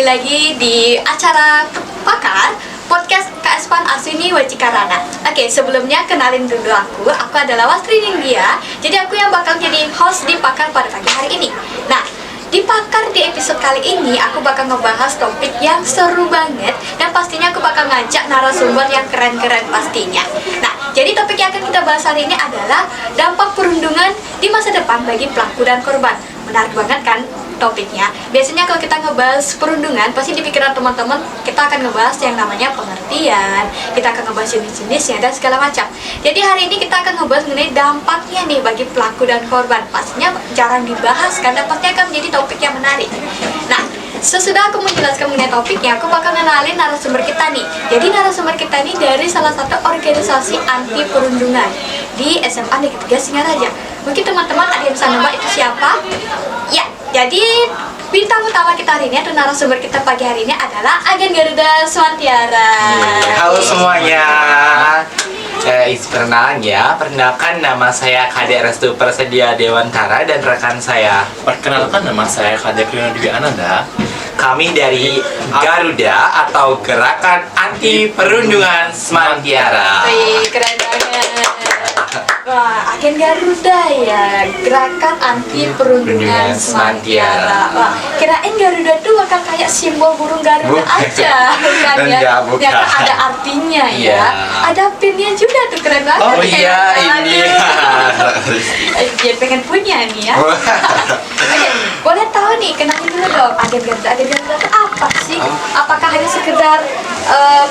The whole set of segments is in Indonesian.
lagi di acara Pakar Podcast KS-PAN Aswini Wajikarana. Oke, sebelumnya kenalin dulu aku adalah Wastri Ninggia. Jadi aku yang bakal jadi host di Pakar pada pagi hari ini. Nah, di Pakar di episode kali ini aku bakal ngebahas topik yang seru banget. Dan pastinya aku bakal ngajak narasumber yang keren-keren pastinya. Nah, jadi topik yang akan kita bahas hari ini adalah dampak perundungan di masa depan bagi pelaku dan korban. Menarik banget kan topiknya. Biasanya kalau kita ngebahas perundungan, pasti di pikiran teman-teman kita akan ngebahas yang namanya pengertian, kita akan ngebahas jenis-jenisnya dan segala macam. Jadi hari ini kita akan ngebahas mengenai dampaknya nih bagi pelaku dan korban. Pastinya jarang dibahas kan, dan pasti akan menjadi topik yang menarik. Nah, sesudah aku menjelaskan mengenai topiknya, aku bakal kenalin narasumber kita nih. Jadi narasumber kita ini dari salah satu organisasi anti perundungan di SMA Negeri 3 Singaraja. Mungkin teman-teman ada yang bisa nebak itu siapa? Ya, jadi bintang utama kita hari ini atau narasumber kita pagi hari ini adalah Agen Garuda Swantiara. Halo semuanya. Perkenalkan nama saya Kadek Restu Persedia Dewantara dan rekan saya. Perkenalkan nama saya Kadek Rino Dwi Ananda. Kami dari Garuda atau Gerakan Anti Perundungan Swantiara. Wih, keren banget. Wah, Agen Garuda ya, Gerakan Anti Perundungan Swantiara. Wah, kirain Garuda tuh bakal kayak simbol burung Garuda aja, bukan ya? Ternyata ada artinya ya. Iya. Ada pinnya juga tuh, keren banget. Oh iya, ini. Dia pengen punya nih ya. Oke, boleh tahu nih, kenalin dulu dong Agen Garuda. Agen Garuda itu apa sih? Apakah hanya sekedar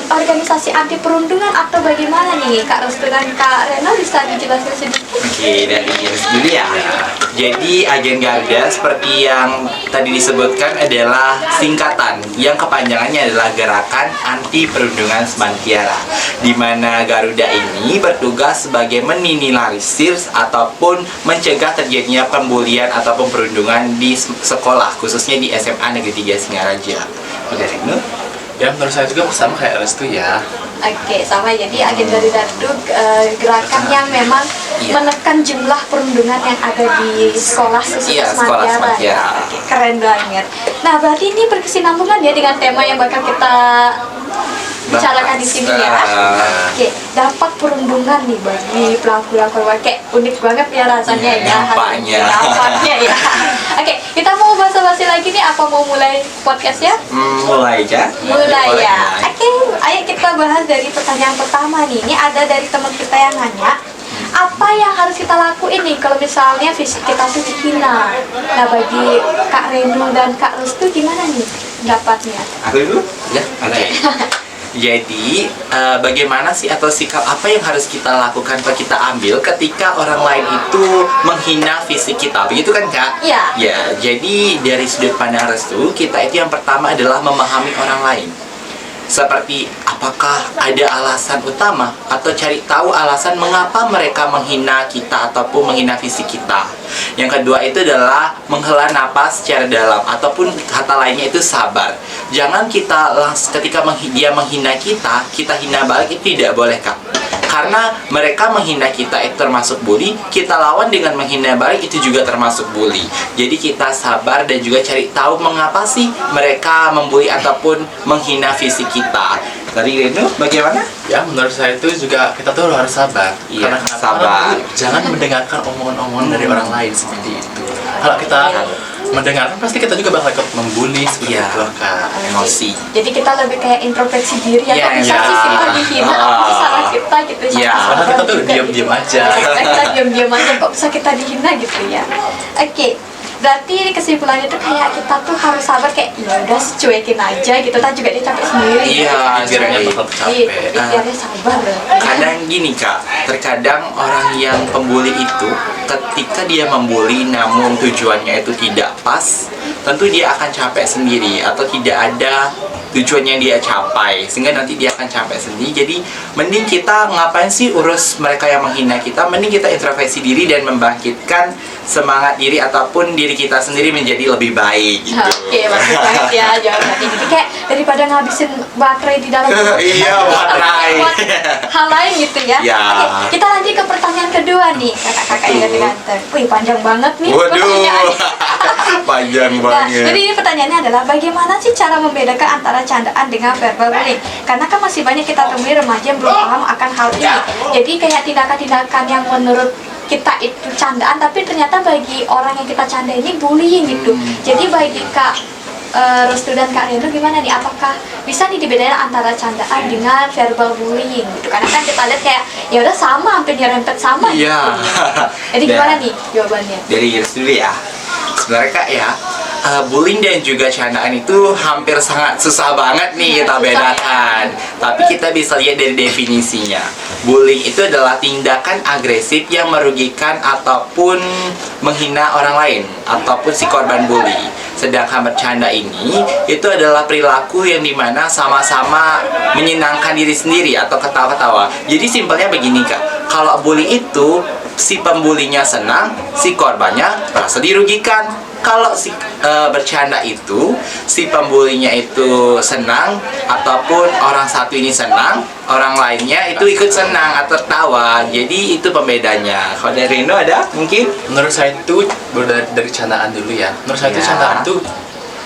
organisasi anti perundungan atau bagaimana nih Kak Restu dan Kak Reno, bisa dijelaskan sedikit? Oke, dari Restu dulu ya. Jadi Agen Garuda seperti yang tadi disebutkan adalah singkatan yang kepanjangannya adalah Gerakan Anti Perundungan Swantiara, di mana Garuda ini bertugas sebagai meminimalisir ataupun mencegah terjadinya pembulian ataupun perundungan di sekolah, khususnya di SMA Negeri 3 Singaraja. Oke, Reno? Ya, menurut saya juga sama kayak Restu ya. Oke, sama. Jadi Agen Garuda itu gerakan yang memang menekan jumlah perundungan yang ada di sekolah Iya, sekolah Swantiara. Oke, keren banget. Nah, berarti ini berkesinambungan ya dengan tema yang bakal kita bicarakan di sini ya. Oke, dampak perundungan nih bagi pelaku dan korban. Kayak unik banget ya rasanya ya. Dampaknya ya. Oke, kita mau basa-basi lagi nih. Apa mau mulai podcast ya? Mulai aja. Mulai ya. Oke, ayo kita bahas dari pertanyaan pertama nih. Ini ada dari teman kita yang nanya, apa yang harus kita lakuin nih kalau misalnya fisik kita tuh dihina? Nah, bagi Kak Reno dan Kak Restu gimana nih pendapatnya? Aku dulu? Ya, ada ya. Jadi, bagaimana sih atau sikap apa yang harus kita lakukan atau kita ambil ketika orang lain itu menghina fisik kita? Begitu kan, Kak? Iya. Ya, jadi dari sudut pandang Restu, kita itu yang pertama adalah memahami orang lain. Seperti apakah ada alasan utama atau cari tahu alasan mengapa mereka menghina kita ataupun menghina fisik kita. Yang kedua itu adalah menghela napas secara dalam ataupun kata lainnya itu sabar. Jangan kita ketika dia menghina kita hina balik, itu tidak boleh, Kak. Karena mereka menghina kita itu termasuk bully, kita lawan dengan menghina balik itu juga termasuk bully. Jadi kita sabar dan juga cari tahu mengapa sih mereka membuli ataupun menghina fisik kita. Tadi Reno, bagaimana? Ya, menurut saya itu juga kita tuh harus sabar. Iya, Karena sabar. Jangan mendengarkan omongan-omongan dari orang lain seperti itu. Kalau kita mendengarkan, pasti kita juga bakal ikut membuli seperti itu, Kak. Emosi. Jadi kita lebih kayak introspeksi diri ya, kok bisa sih kita dihina, apa sih salah kita gitu. Karena kita tuh diam-diam aja. Kita diam-diam aja, kok bisa kita dihina gitu ya. Oke, berarti kesimpulannya tuh kayak kita tuh harus sabar, kayak ya udah cuekin aja gitu, kan juga dia capek sendiri. Iya, Akhirnya bakal capek. Iya, dia sabar. Kadang gini, Kak, terkadang orang yang pembuli itu ketika dia membuli namun tujuannya itu tidak pas, tentu dia akan capek sendiri atau tidak ada tujuan yang dia capai, sehingga nanti dia akan capek sendiri. Jadi mending kita ngapain sih urus mereka yang menghina kita, mending kita introspeksi diri dan membangkitkan semangat diri ataupun diri kita sendiri menjadi lebih baik gitu. Oke, bagus banget ya jawabannya. Jadi kayak daripada ngabisin baterai di dalam Iya, baterai. buat hal lain gitu ya. Ya. Oke, kita lanjut ke pertanyaan kedua nih, kakak-kakak yang ganteng. Wih, panjang banget nih Waduh. pertanyaannya. Panjang Nah, banget. jadi ini pertanyaannya adalah bagaimana sih cara membedakan antara candaan dengan verbal bullying? Karena kan masih banyak kita temui remaja yang belum paham akan hal ini. Jadi kayak tindakan-tindakan yang menurut kita itu candaan, tapi ternyata bagi orang yang kita canda ini bullying gitu. Jadi bagi Kak Restu dan Kak Reno gimana nih? Apakah bisa nih dibedain antara candaan dengan verbal bullying gitu? Karena kan kita lihat kayak ya udah sama, hampir nyerempet sama Iya. gitu. Jadi gimana nih jawabannya? Dari Iris dulu ya. Sebenarnya Kak ya, bullying dan juga candaan itu hampir sangat susah banget nih kita Susah. bedakan. Tapi kita bisa lihat dari definisinya. Bullying itu adalah tindakan agresif yang merugikan ataupun menghina orang lain ataupun si korban bully. Sedangkan bercanda ini itu adalah perilaku yang dimana sama-sama menyenangkan diri sendiri atau ketawa-ketawa. Jadi simpelnya begini Kak, kalau bully itu si pembulinya senang, si korbannya merasa dirugikan. Kalau si bercanda itu si pembulinya itu senang ataupun orang satu ini senang, orang lainnya itu ikut senang atau tertawa. Jadi itu pembedanya. Kalau dari Reno ada mungkin? Menurut saya itu dari candaan dulu ya. Menurut saya itu Ya. candaan tuh,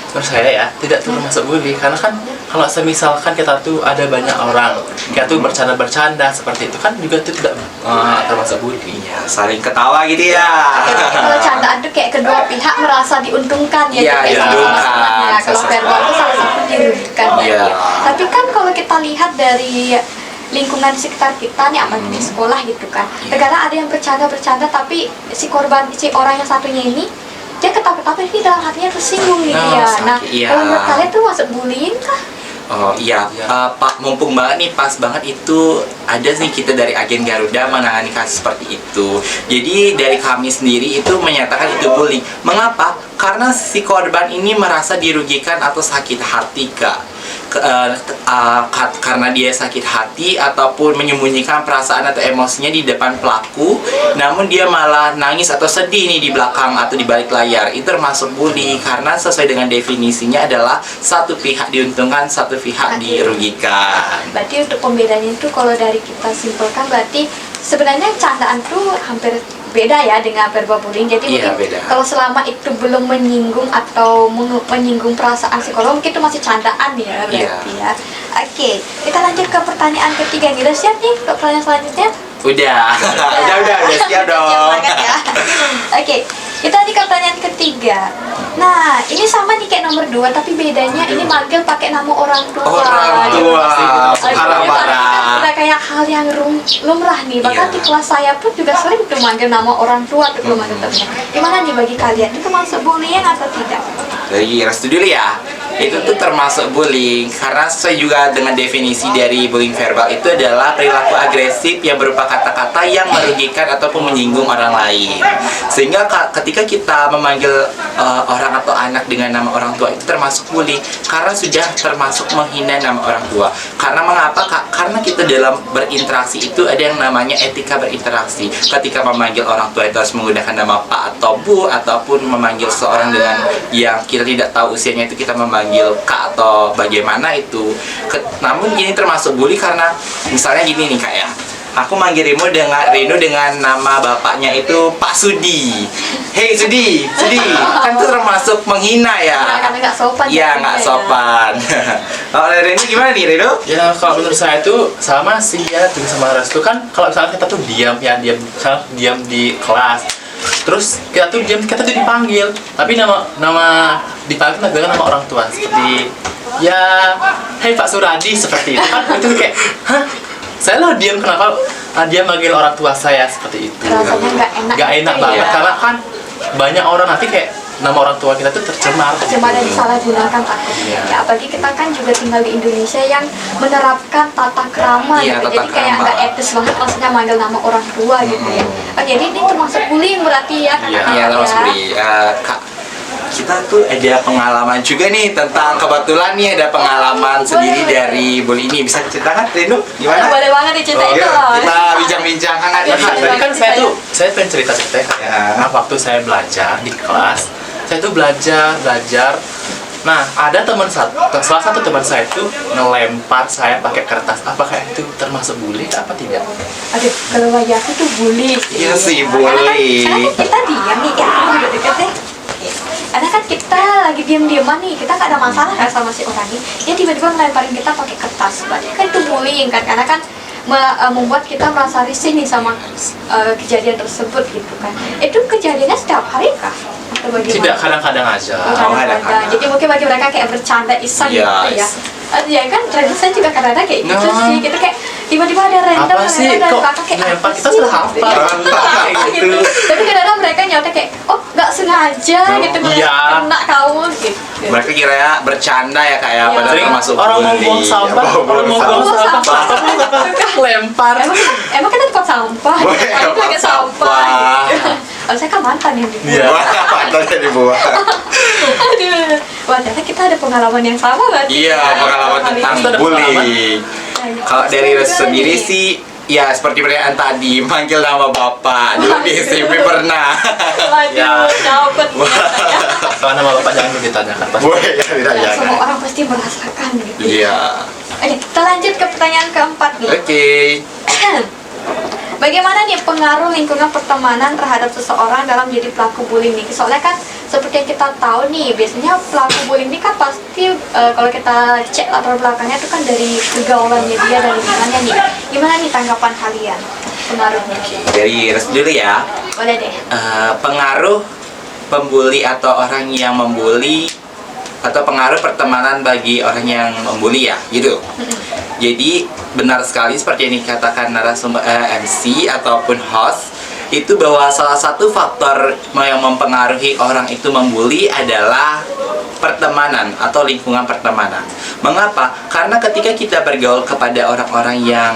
menurut saya ya tidak termasuk bully, karena kan kalau semisalkan kita tuh ada banyak orang kita tuh bercanda-bercanda seperti itu kan juga tuh tidak termasuk bully. Iya, saling ketawa gitu ya. Kalau candaan tuh kayak kedua pihak merasa diuntungkan ya, Iya, kayak sama-sama diuntungkan. senang ya. Kalau Sama-sama. verbal itu salah satu dirugikan ya. Iya. Tapi kan kalau kita lihat dari lingkungan sekitar kita nih, apalagi di sekolah gitu kan, Iya. terkadang ada yang bercanda tapi si korban, si orang yang satunya ini dia ketawa-ketawa ini dalam hatinya tersinggung nih Oh, dia. sakit, Nah, iya. kalau menurut kalian tuh masuk bullying kah? Oh iya, Iya. Pak, mumpung banget nih, pas banget itu ada nih kita dari agen Garuda menangani kasus seperti itu. Jadi dari kami sendiri itu menyatakan itu bullying. Mengapa? Karena si korban ini merasa dirugikan atau sakit hati Kak. Karena dia sakit hati ataupun menyembunyikan perasaan atau emosinya di depan pelaku, namun dia malah nangis atau sedih nih di belakang atau di balik layar. Itu termasuk bully karena sesuai dengan definisinya adalah satu pihak diuntungkan, satu pihak dirugikan. Berarti untuk pembedanya itu kalau dari kita simpulkan berarti sebenarnya candaan tuh hampir beda ya dengan verbal bullying. Jadi Iya, mungkin beda. kalau selama itu belum menyinggung atau menyinggung perasaan psikolog, mungkin itu masih candaan ya berarti ya. Oke, kita lanjut ke pertanyaan ketiga. Udah siap nih ke pertanyaan selanjutnya? Udah siap Siap dong. banget ya. Oke, kita lanjut ke pertanyaan ketiga. Nah, ini sama nih kayak nomor 2, tapi bedanya ini manggil pakai nama orang tua. Orang tua, Aduh, parah. udah kayak hal yang lumrah nih. Bahkan Iya. di kelas saya pun juga sering tuh manggil nama orang tua tuh manggil temennya. Gimana nih bagi kalian? Itu termasuk bullying atau tidak? Dari Restu dulu ya. Itu tuh termasuk bullying karena sesuai juga dengan definisi dari bullying verbal itu adalah perilaku agresif yang berupa kata-kata yang merugikan ataupun menyinggung orang lain. Sehingga ketika kita memanggil orang atau anak dengan nama orang tua itu termasuk bullying karena sudah termasuk menghina nama orang tua. Karena mengapa? Karena kita dalam berinteraksi itu ada yang namanya etika berinteraksi. Ketika memanggil orang tua itu harus menggunakan nama Pak atau Bu, ataupun memanggil seorang dengan yang kita tidak tahu usianya itu kita memanggil Kak atau bagaimana itu. Namun ini termasuk bully karena misalnya gini nih Kak ya. Aku manggil Reno dengan nama bapaknya itu Pak Sudi. Hei Sudi, kan itu termasuk menghina ya. Karena nggak sopan. Iya, nggak sopan. Kalau dari Reno gimana nih Reno? Ya kalau menurut saya itu sama sih ya juga sama Restu kan. Kalau misalnya kita tuh diam di kelas, terus kita tuh dipanggil, tapi nama dipanggil dengan nama orang tua seperti ya Hei Pak Suradi seperti itu kan. Itu kayak hah, saya loh diam, kenapa dia manggil orang tua saya seperti itu. Rasanya nggak enak. Banget Iya. karena kan banyak orang nanti kayak nama orang tua kita tuh tercemar. Cuma dan disalahgunakan takutnya. Ya, apalagi kita kan juga tinggal di Indonesia yang menerapkan tata krama Iya, gitu. tata Jadi kayak krama. nggak etis banget maksudnya manggil nama orang tua gitu ya. Oh, jadi ini termasuk bullying berarti ya kan? Iya, termasuk bully. Kak, kita tuh ada pengalaman juga nih tentang kebetulan nih ada pengalaman sendiri dari bully ini. Bisa diceritakan Reno? Gimana? Boleh banget diceritain Yuk, dong. kita bincang-bincang hangat Iya, ya. iya. Tadi kan saya pengen cerita ya. Nah, waktu saya belajar di kelas, saya tuh belajar. Nah, ada salah satu teman saya itu ngelempar saya pakai kertas. Apakah itu termasuk bully apa tidak? Aduh, kalau wajahku tuh bully. Iya sih, Karena kan bully. kita diam nih, ya, udah deket deh. Oke. Karena kan kita lagi diam-diaman nih, kita gak ada masalah kan sama si orang ini, dia tiba-tiba ngelemparin kita pakai kertas. Berarti kan itu bullying kan, karena kan membuat kita merasa risih nih sama kejadian tersebut gitu kan. Itu kejadiannya setiap hari kah? Atau bagaimana? Tidak, kadang-kadang aja. kadang-kadang. Jadi mungkin bagi mereka kayak bercanda iseng Yes. gitu ya. Ya kan, saya juga kadang-kadang kayak gitu Nah. sih. Kita kayak tiba-tiba ada random Apa sih? dari Kok belakang kayak lempar? apa Kita sih? sudah hafal. Kayak gitu. Tapi kadang-kadang mereka nyautin kayak, oh nggak sengaja gitu, Iya. kena kamu gitu. Mereka kira ya bercanda ya kayak Iya. padahal Sering termasuk orang mau bully. buang sampah, Bawa orang mau buang sampah. sampah, lempar. Emang kita tempat sampah, Wah, ini tempat pakai sampah. sampah. Gitu. Oh, saya kan mantan yang dibuat. Iya. Wah, pantatnya dibuang. Aduh, wah ternyata kita ada pengalaman yang sama berarti. Iya, pengalaman Kali tentang ini. Ada bullying. Nah, Kalau dari saya Res juga sendiri nih. sih, ya seperti pertanyaan tadi, manggil nama bapak. Dulu di SMP pernah. Waduh, Ya. dapet ya. Kalau nama bapak jangan dulu ditanyakan pasti. Boleh ya, tidak Ya, semua jangan. orang pasti merasakan gitu. Iya. Oke, kita lanjut ke pertanyaan keempat nih. Oke. Bagaimana nih pengaruh lingkungan pertemanan terhadap seseorang dalam jadi pelaku bullying nih? Soalnya kan seperti yang kita tahu nih, biasanya pelaku bullying ini kan pasti kalau kita cek latar belakangnya itu kan dari pergaulannya dia dan lingkungannya nih. Gimana nih tanggapan kalian pengaruhnya? Dari Res dulu ya. Boleh deh. Pengaruh pembuli atau orang yang membuli atau pengaruh pertemanan bagi orang yang membuli ya, gitu. Jadi benar sekali seperti yang dikatakan narasumber MC ataupun host itu bahwa salah satu faktor yang mempengaruhi orang itu membuli adalah pertemanan atau lingkungan pertemanan. Mengapa? Karena ketika kita bergaul kepada orang-orang yang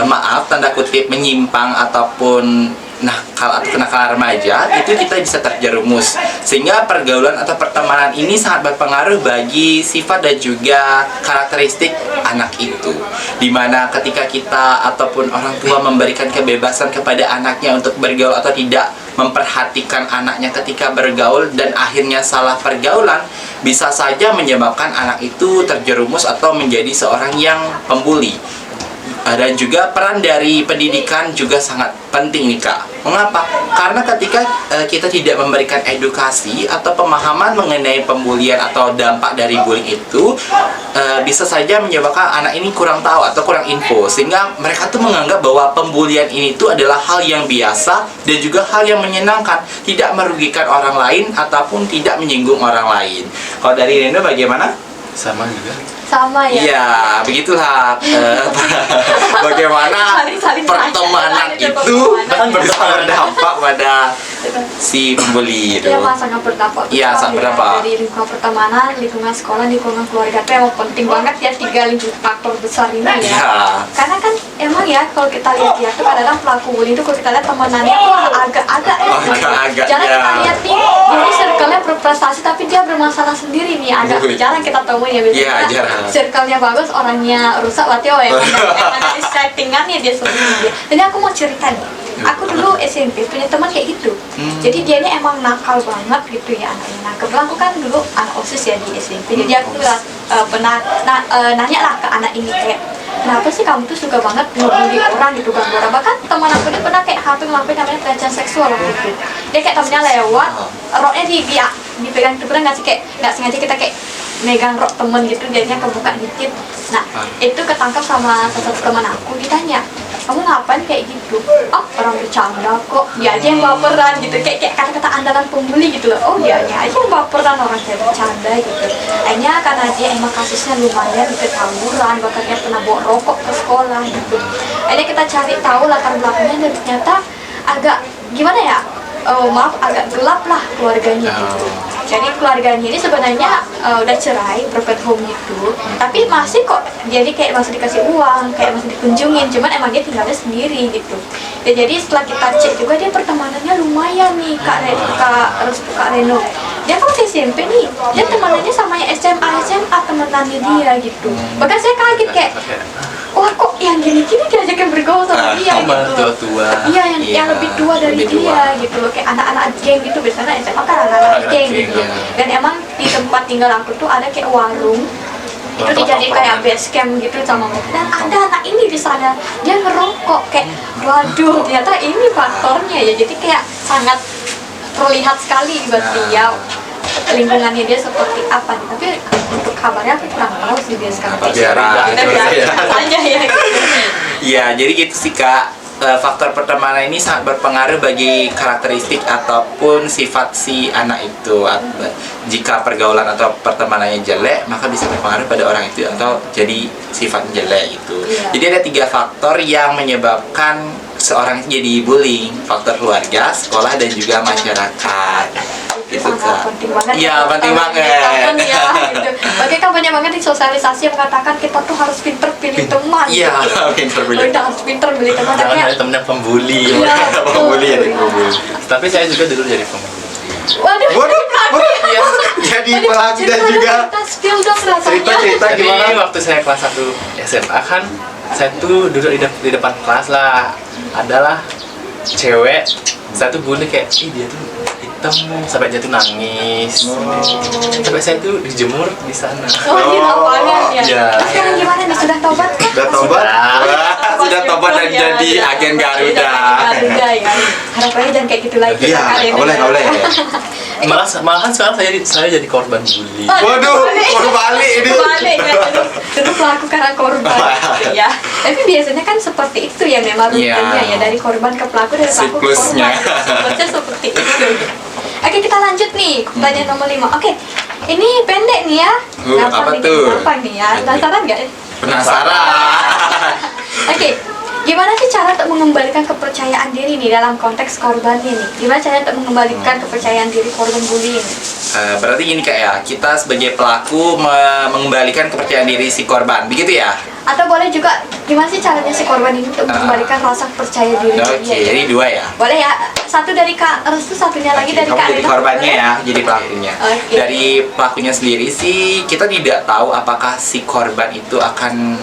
maaf tanda kutip menyimpang ataupun nakal atau kenakalan remaja, itu kita bisa terjerumus, sehingga pergaulan atau pertemanan ini sangat berpengaruh bagi sifat dan juga karakteristik anak itu, dimana ketika kita ataupun orang tua memberikan kebebasan kepada anaknya untuk bergaul atau tidak memperhatikan anaknya ketika bergaul dan akhirnya salah pergaulan, bisa saja menyebabkan anak itu terjerumus atau menjadi seorang yang pembuli. Dan juga peran dari pendidikan juga sangat penting nih Kak. Mengapa? Karena ketika kita tidak memberikan edukasi atau pemahaman mengenai pembulian atau dampak dari bullying itu, bisa saja menyebabkan anak ini kurang tahu atau kurang info, sehingga mereka tuh menganggap bahwa pembulian ini tuh adalah hal yang biasa dan juga hal yang menyenangkan, tidak merugikan orang lain ataupun tidak menyinggung orang lain. Kalau dari Reno bagaimana? Sama juga. Sama ya. Iya, begitulah. Bagaimana Saling pertemanan tanya, itu pertemanan. bisa berdampak pada si pembuli itu. Iya, Mas, sangat berdampak. Iya, besar sangat ya. berdampak. Dari lingkungan pertemanan, lingkungan sekolah, lingkungan keluarga itu emang penting banget ya, 3 lingkungan faktor besar ini ya. Iya. Karena kan emang ya kalau kita lihat ya tuh kadang-kadang pelaku bullying itu kalau kita lihat temenannya tuh agak-agak ya. Agak-agak, Jarang ya. kita lihat nih, jadi circle-nya berprestasi tapi dia bermasalah sendiri nih. Agak Wih. jarang kita temuin ya biasanya. Iya, jarang. Circle-nya bagus, orangnya rusak, berarti oh emang dari settingannya dia sendiri. Jadi aku mau cerita nih. Aku dulu SMP punya teman kayak gitu. Jadi dia ini emang nakal banget gitu ya anaknya. Nah kebetulan aku kan dulu anak OSIS ya di SMP. Jadi aku pernah nanya lah ke anak ini kayak, kenapa sih kamu tuh suka banget ngebully orang gitu, ganggu orang. Bahkan teman aku ini pernah kayak hampir ngelakuin namanya pelecehan seksual waktu itu. Dia kayak temennya lewat, roknya dipegang itu, pernah nggak sih kayak nggak sengaja kita kayak megang rok temen gitu, jadinya kebuka dikit. Nah itu ketangkap sama salah satu teman aku, ditanya, kamu ngapain kayak gitu? Oh orang bercanda kok, dia aja yang baperan gitu, kayak kata-kata andalan pembeli gitu loh. Oh dia aja yang baperan, orang kayak bercanda gitu. Akhirnya karena dia emang kasusnya lumayan gitu, tawuran, bahkan dia pernah bawa rokok ke sekolah gitu. Akhirnya kita cari tahu latar belakangnya dan ternyata agak gimana ya, maaf agak gelap lah keluarganya gitu. Jadi keluarganya ini sebenarnya udah cerai, broken home gitu, tapi masih kok, jadi kayak masih dikasih uang, kayak masih dikunjungin, cuman emang dia tinggalnya sendiri gitu. Ya, jadi setelah kita cek juga dia pertemanannya lumayan nih Kak Reno. Dia kan masih SMP nih, dia temanannya sama yang SMA temenannya dia gitu. Bahkan saya kaget kayak, wah kok yang gini-gini diajakin bergaul sama dia Sama gitu. tua-tua. Iya, yang Iya, lebih tua dari lebih dia tua. gitu loh, kayak anak-anak geng gitu, biasanya SMA kan anak-anak geng geng, gitu. iya. Dan emang di tempat tinggal aku tuh ada kayak warung, itu dijadiin kayak base camp gitu sama mereka. Dan ada anak ini di sana, dia ngerokok kayak, waduh ternyata ini faktornya ya. Jadi kayak sangat terlihat sekali berarti ya. lingkungannya dia seperti apa nih. Tapi untuk kabarnya aku kurang tahu sih dia sekarang. Kabar Biar biara. Kita biar aja ya. Iya, jadi gitu sih Kak. Faktor pertemanan ini sangat berpengaruh bagi karakteristik ataupun sifat si anak itu. Jika pergaulan atau pertemanannya jelek, maka bisa berpengaruh pada orang itu atau jadi sifat jelek itu. Iya. Jadi ada 3 faktor yang menyebabkan seorang jadi bullying: faktor keluarga, sekolah, dan juga masyarakat. Gitu Sangat Kak. penting banget. Iya, ya, penting kita banget. temen ya, gitu. Bagi kan banyak banget di sosialisasi yang mengatakan kita tuh harus pinter pilih teman. Iya, gitu. pinter pilih. Udah harus pinter pilih teman. Jangan Tapi ada temen yang pembuli. Iya, betul. Pembuli ya, pembuli. Tapi saya juga dulu jadi pembuli. Waduh, Waduh, pelaku ya. iya, jadi pelaku dan juga Kita spill dong rasanya. cerita-cerita Jadi gimana? waktu saya kelas 1 SMA kan, saya tuh duduk di depan kelas lah. Adalah cewek, saya tuh bully kayak, ih dia tuh hitam, sampai dia tuh nangis. Sampai saya tuh dijemur di sana. Oh, di lapangan ya. Iya. Nah, sekarang gimana nih? Sudah tobat kah? Sudah tobat? Sudah. Wah, sudah tobat dan Ya, jadi sudah. agen Garuda. Jadi Garuda ya. Harapannya jangan kayak gitu lagi. Iya, Kalian nggak boleh, nggak boleh. Malahan sekarang saya jadi korban bully. Waduh, kebalik ini. Kebalik ya. Dulu pelaku karena korban gitu ya. Tapi biasanya kan seperti itu ya memang Iya. rutinnya ya, dari korban ke pelaku, dari pelaku ke Siklusnya. korban. Siklusnya seperti itu. Oke, kita lanjut nih. Pertanyaan nomor 5. Oke. Ini pendek nih ya. Gampang apa nih, tuh? Gampang nih ya. Penasaran nggak? Penasaran. Oke, gimana sih cara untuk mengembalikan kepercayaan diri nih dalam konteks korban ini? Gimana cara untuk mengembalikan kepercayaan diri korban bullying? Berarti gini Kak ya, kita sebagai pelaku mengembalikan kepercayaan diri si korban, begitu ya? Atau boleh juga gimana sih caranya si korban ini untuk mengembalikan rasa percaya diri Oke, dia? jadi 2 ya. Boleh ya, satu dari Kak Restu, satunya lagi Oke, dari kamu Kak jadi Rina. korbannya Boleh? ya, jadi pelakunya. Oke. Dari pelakunya sendiri sih, kita tidak tahu apakah si korban itu akan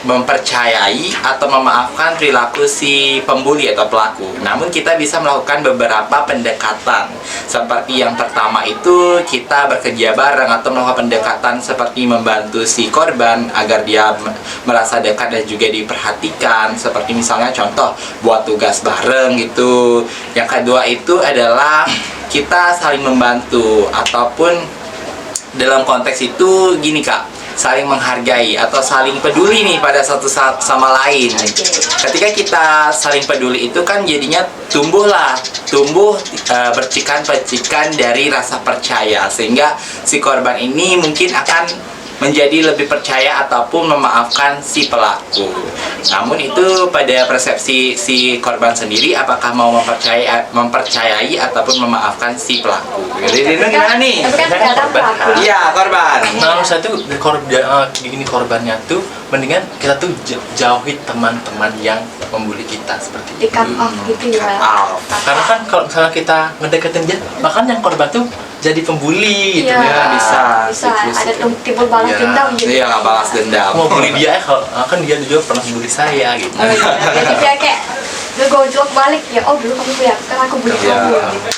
mempercayai atau memaafkan perilaku si pembuli atau pelaku. Namun kita bisa melakukan beberapa pendekatan. Seperti yang pertama itu kita bekerja bareng atau melakukan pendekatan seperti membantu si korban agar dia merasa dekat dan juga diperhatikan. Seperti misalnya contoh buat tugas bareng gitu. Yang kedua itu adalah kita saling membantu, ataupun dalam konteks itu gini Kak, saling menghargai atau saling peduli nih pada satu sama lain. Ketika kita saling peduli itu kan jadinya tumbuh percikan-percikan dari rasa percaya, sehingga si korban ini mungkin akan menjadi lebih percaya ataupun memaafkan si pelaku. Namun itu pada persepsi si korban sendiri, apakah mau mempercayai ataupun memaafkan si pelaku. Jadi gimana nih? Tapi kan terkadang pelaku. Iya, korban. Nah, saya tuh gini korbannya tuh mendingan kita tuh jauhi teman-teman yang membuli kita seperti Di itu. cut off gitu ya. Karena kan kalau misalnya kita ngedeketin dia, bahkan yang korban tuh jadi pembuli gitu Iya, ya. bisa. Bisa Siklus ada itu. timbul balas Iya. dendam gitu. Iya, nggak balas dendam. Mau bully dia kalau kan dia juga pernah bully saya gitu. Oh iya, jadi dia kayak ngegojlok balik ya. Oh dulu kamu bully aku, sekarang aku bully Iya. kamu gitu.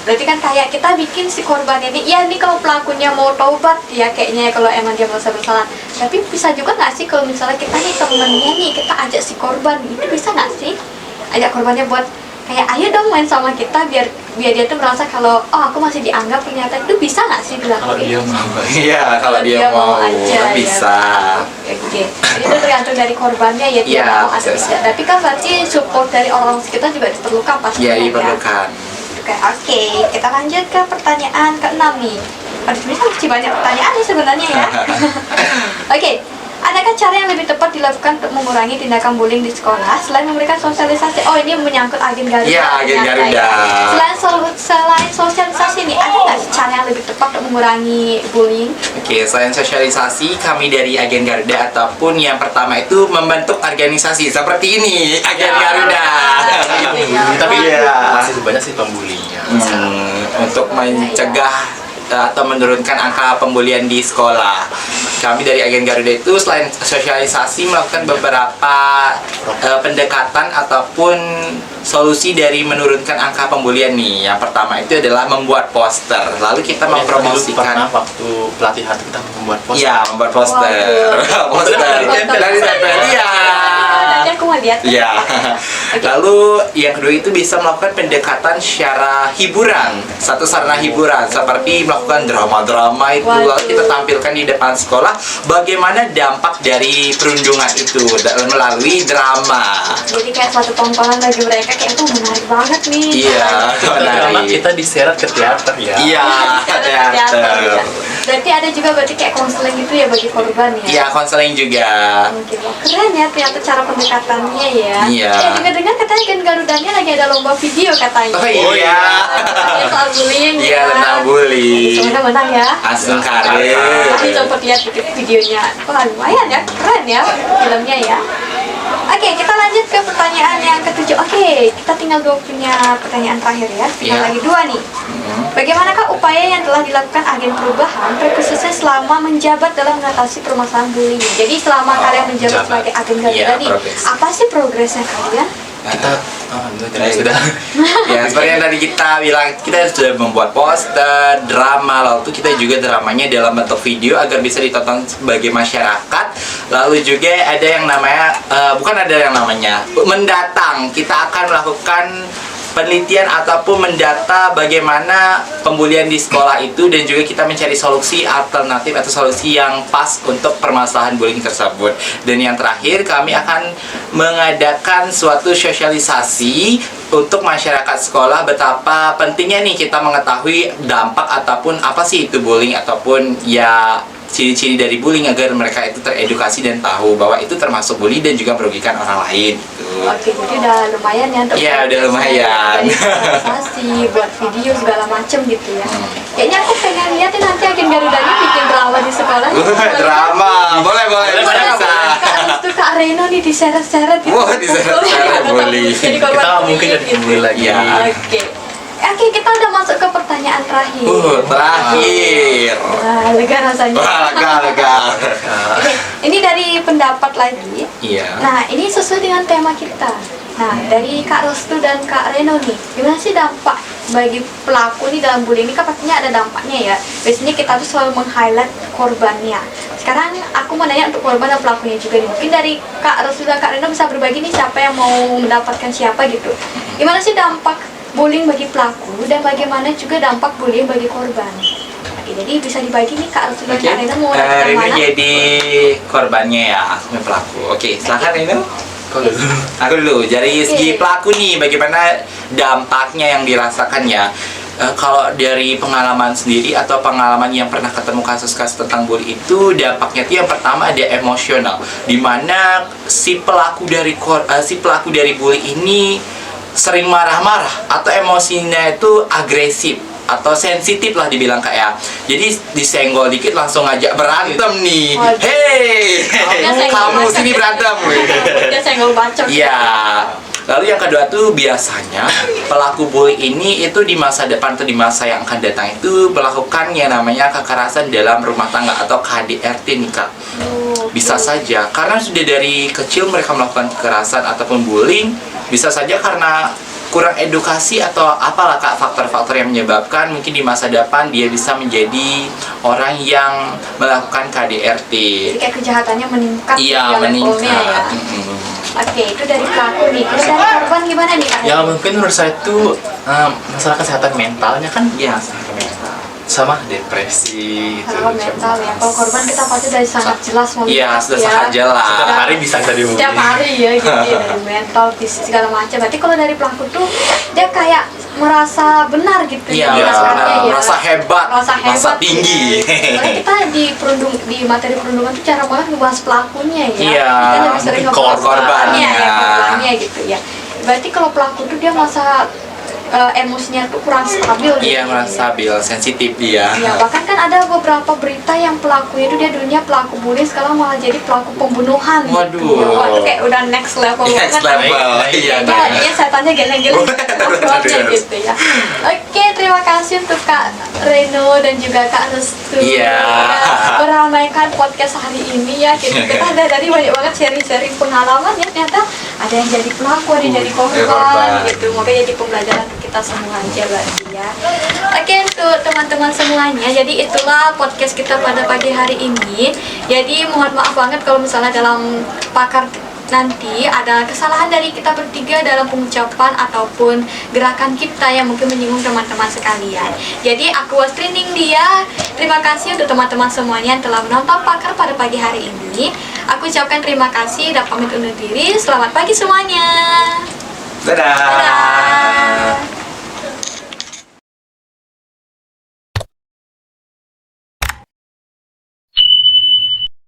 Berarti kan kayak kita bikin si korban ini, ya ini kalau pelakunya mau taubat ya kayaknya kalau emang dia merasa bersalah. Tapi bisa juga nggak sih kalau misalnya kita nih temennya nih, kita ajak si korban, itu bisa nggak sih? Ajak korbannya buat kayak ayo dong main sama kita biar dia tuh merasa kalau oh aku masih dianggap, ternyata itu bisa nggak sih Kalau dilakuin? dia mau. Iya, kalau dia mau aja, kan bisa. Ya. Oke, itu tergantung dari korbannya ya, dia Iya, mau atau bisa. tidak. Tapi kan berarti support dari orang sekitar juga diperlukan pasti. Iya, diperlukan. Oke, kita lanjut ke pertanyaan ke-6 nih. Aduh, sebenarnya masih banyak pertanyaan nih sebenarnya ya. Oke, adakah cara yang lebih tepat dilakukan untuk mengurangi tindakan bullying di sekolah selain memberikan sosialisasi? Oh, ini menyangkut agen Garuda. Iya, agen ternyata Garuda. ya. Selain sosialisasi nih, ada nggak sih cara yang lebih tepat untuk mengurangi bullying? Oke, selain sosialisasi, kami dari agen Garuda ataupun yang pertama itu membentuk organisasi seperti ini, agen Ya. Garuda. Tapi Iya. masih banyak sih pembulinya. Untuk mencegah atau menurunkan angka pembulian di sekolah. Kami dari agen Garuda itu selain sosialisasi melakukan beberapa pendekatan ataupun solusi dari menurunkan angka pembulian nih. Yang pertama itu adalah membuat poster. Lalu kita Pernah mempromosikan. waktu pelatihan kita membuat poster. Iya, membuat poster. Waduh. Poster. Foto. Dari tempel. Iya. Nanti aku mau lihat. Ya. Lalu yang kedua itu bisa melakukan pendekatan secara hiburan, satu sarana hiburan seperti melakukan drama-drama itu. Waduh. Lalu kita tampilkan di depan sekolah bagaimana dampak dari perundungan itu melalui drama. Jadi kayak suatu tontonan bagi mereka kayak tuh menarik banget nih. Iya, Karena menarik. kita diseret ke teater ya. Iya, teater. Ya. Berarti ada juga berarti kayak konseling gitu ya bagi korban ya. Iya, konseling juga. Oke, wah, keren ya ternyata cara pendekatannya ya. Iya. Dengar-dengar katanya Gen Garudanya lagi ada lomba video katanya. Oh iya. Ya, soal bullying Iya, ya. tentang bully. Semoga menang ya. Asal Tapi karir. sempat lihat videonya. Wah, lumayan ya, keren ya filmnya ya. Oke, kita lanjut ke pertanyaan yang ketujuh. Oke, kita tinggal punya pertanyaan terakhir ya. Tinggal Iya. lagi 2 nih. Bagaimanakah upaya yang telah dilakukan agen perubahan terkhususnya selama menjabat dalam mengatasi permasalahan bullying? Jadi selama kalian menjabat menjabat. sebagai agen Garuda Iya, nih, progres. apa sih progresnya kalian? Kita sudah. Ya, seperti yang tadi kita bilang, kita sudah membuat poster, drama, lalu itu kita juga dramanya dalam bentuk video agar bisa ditonton sebagai masyarakat. Lalu juga ada yang namanya, bukan ada yang namanya, mendatang. Kita akan melakukan penelitian ataupun mendata bagaimana pembulian di sekolah itu, dan juga kita mencari solusi alternatif atau solusi yang pas untuk permasalahan bullying tersebut. Dan yang terakhir, kami akan mengadakan suatu sosialisasi untuk masyarakat sekolah betapa pentingnya nih kita mengetahui dampak ataupun apa sih itu bullying ataupun ya ciri-ciri dari bullying agar mereka itu teredukasi dan tahu bahwa itu termasuk bully dan juga merugikan orang lain gitu. Oke, jadi udah lumayan ya untuk Iya, udah lumayan. dari sosialisasi, buat video segala macem gitu ya. Kayaknya aku pengen liatin nanti agen Garudanya bikin drama di sekolah. Drama, boleh bisa. Kak itu Kak Reno nih diseret-seret gitu. Wah, diseret-seret, bully. Jadi korban Kita mungkin jadi gitu. bully lagi. Iya. Oke. Oke, kita udah masuk ke pertanyaan terakhir. Terakhir. Wah, lega rasanya. Wah, lega. Oke, ini dari pendapat lagi. Iya. Nah, ini sesuai dengan tema kita. Nah, dari Kak Restu dan Kak Reno nih, gimana sih dampak bagi pelaku nih dalam bullying ini? Kan pastinya ada dampaknya ya. Biasanya kita tuh selalu meng-highlight korbannya. Sekarang aku mau nanya untuk korban dan pelakunya juga nih. Mungkin dari Kak Restu dan Kak Reno bisa berbagi nih siapa yang mau mendapatkan siapa gitu. Gimana sih dampak bullying bagi pelaku dan bagaimana juga dampak bullying bagi korban? Oke, jadi bisa dibagi nih Kak Restu dan Kak Reno mau yang Reno mana? jadi korbannya ya, aku yang pelaku. Oke, silakan Reno. Aku dulu, dari segi Oke. pelaku nih, bagaimana dampaknya yang dirasakan ya? Kalau dari pengalaman sendiri atau pengalaman yang pernah ketemu kasus-kasus tentang bully itu, dampaknya itu yang pertama ada emosional, dimana si pelaku dari bully ini sering marah-marah atau emosinya itu agresif atau sensitif lah dibilang kayak. Jadi disenggol dikit langsung ngajak berantem nih. Waduh. Hei, Dia senggol kamu bacok sini gitu. berantem. Dia senggol bacok. Iya. Lalu yang kedua tuh biasanya pelaku bully ini itu di masa depan atau di masa yang akan datang itu melakukan yang namanya kekerasan dalam rumah tangga atau KDRT nih Kak. Bisa saja karena sudah dari kecil mereka melakukan kekerasan ataupun bullying, bisa saja karena kurang edukasi atau apalah Kak faktor-faktor yang menyebabkan mungkin di masa depan dia bisa menjadi orang yang melakukan KDRT. Jadi kayak kejahatannya meningkat. Iya, ya levelnya meningkat. ya. Oke, itu dari pelaku nih. Terus dari korban gimana nih Kak? Ya mungkin menurut saya itu masalah kesehatan mentalnya kan Iya, mental. sama depresi gitu. Kalau mental ya. Kalau korban kita pasti dari sangat jelas melihat Iya, sudah ya. sangat jelas. Setiap hari bisa kita dihubungi. Setiap hari ya gitu ya, dari mental, fisik segala macam. Berarti kalau dari pelaku tuh dia kayak merasa benar gitu Iya, merasakannya ya. merasa hebat, merasa tinggi. Soalnya kita di materi perundungan tuh cara banget ngebahas pelakunya ya. Iya, Kita lebih sering mungkin ngebahas korbannya. ya, korbannya gitu ya. Berarti kalau pelaku tuh dia masa emosinya tuh kurang stabil gitu. Iya, merasa stabil, sensitif dia. Ya, bahkan kan ada beberapa berita yang pelakunya itu dia dulunya pelaku bullying, sekarang malah jadi pelaku pembunuhan. Waduh. Gitu. Waduh, kayak udah next level Next banget. level, iya. Kayaknya setannya geleng-geleng pelakuannya Aduh. gitu ya. Oke, terima kasih untuk Kak Reno dan juga Kak Restu. Iya. Udah meramaikan podcast hari ini ya. Kita ada dari banyak banget sharing-sharing pengalaman ya. Ternyata ada yang jadi pelaku, ada yang jadi korban korban. gitu. Moga jadi pembelajaran untuk kita semua aja berarti ya. Oke, untuk teman-teman semuanya, jadi itulah podcast kita pada pagi hari ini. Jadi mohon maaf banget kalau misalnya dalam pakar nanti ada kesalahan dari kita bertiga dalam pengucapan ataupun gerakan kita yang mungkin menyinggung teman-teman sekalian. Jadi aku Wastri Ningdia, terima kasih untuk teman-teman semuanya yang telah menonton Pakar pada pagi hari ini. Aku ucapkan terima kasih dan pamit undur diri. Selamat pagi semuanya. Dadah. Dadah.